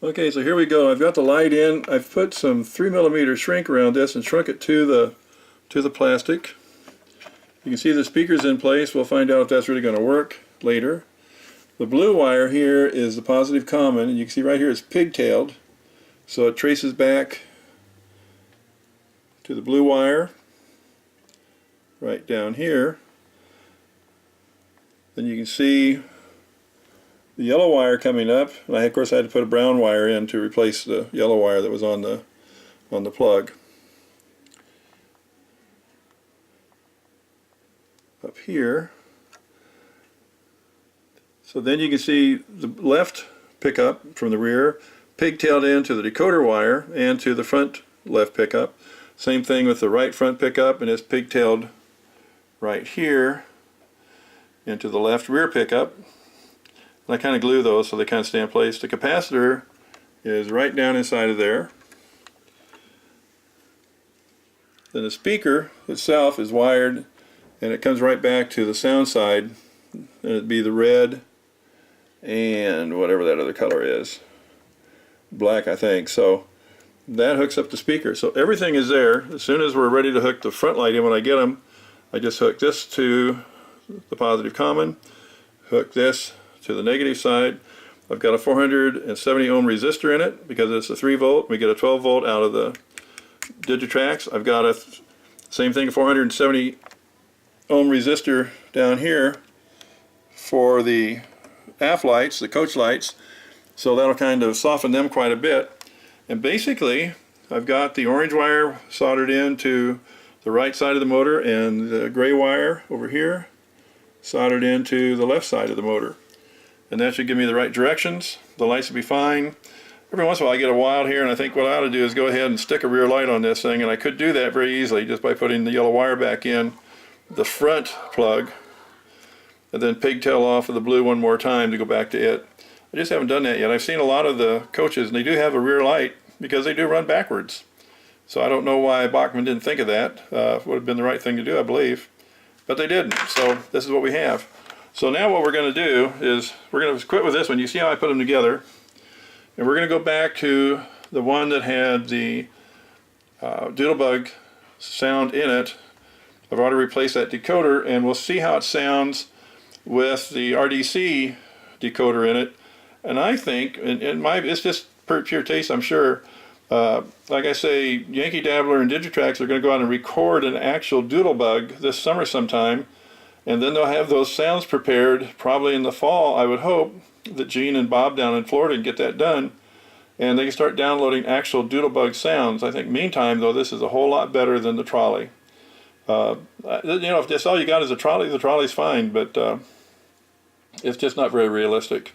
Okay, so here we go. I've got the light in. I've put some 3mm shrink around this and shrunk it to the plastic. You can see the speaker's in place. We'll find out if that's really going to work later. The blue wire here is the positive common, and you can see right here it's pigtailed. So it traces back to the blue wire right down here. Then you can see the yellow wire coming up, and of course I had to put a brown wire in to replace the yellow wire that was on the plug. Up here. So then you can see the left pickup from the rear pigtailed into the decoder wire and to the front left pickup. Same thing with the right front pickup, and it's pigtailed right here into the left rear pickup. And I kind of glue those so they kind of stay in place. The capacitor is right down inside of there. Then the speaker itself is wired, and it comes right back to the sound side, and it'd be the red and whatever that other color is, black I think. So that hooks up the speaker. So everything is there. As soon as we're ready to hook the front light in, when I get them, I just hook this to the positive common, hook this to the negative side. I've got a 470 ohm resistor in it because it's a 3 volt. We get a 12 volt out of the Digitracks. I've got a same thing, a 470 ohm resistor down here for the aft lights, the coach lights, so that'll kind of soften them quite a bit. And basically I've got the orange wire soldered into the right side of the motor, and the gray wire over here soldered into the left side of the motor, and that should give me the right directions. The lights will be fine. Every once in a while I get a wild here, and I think what I ought to do is go ahead and stick a rear light on this thing, and I could do that very easily just by putting the yellow wire back in the front plug and then pigtail off of the blue one more time to go back to it. I just haven't done that yet. I've seen a lot of the coaches, and they do have a rear light because they do run backwards. So I don't know why Bachmann didn't think of that. Would have been the right thing to do, I believe. But they didn't. So this is what we have. So now what we're going to do is we're going to quit with this one. You see how I put them together. And we're going to go back to the one that had the Doodlebug sound in it. I've already replaced that decoder, and we'll see how it sounds with the RDC decoder in it. And I think, and it's just pure taste, I'm sure. Like I say, Yankee Dabbler and Digitracks are going to go out and record an actual Doodlebug this summer sometime, and then they'll have those sounds prepared probably in the fall. I would hope that Gene and Bob down in Florida can get that done, and they can start downloading actual Doodlebug sounds. I think meantime though, this is a whole lot better than the trolley. You know, if that's all you got is the trolley's fine, but it's just not very realistic.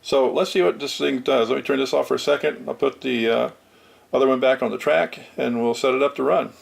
So let's see what this thing does. Let me turn this off for a second. I'll put the other one back on the track, and we'll set it up to run.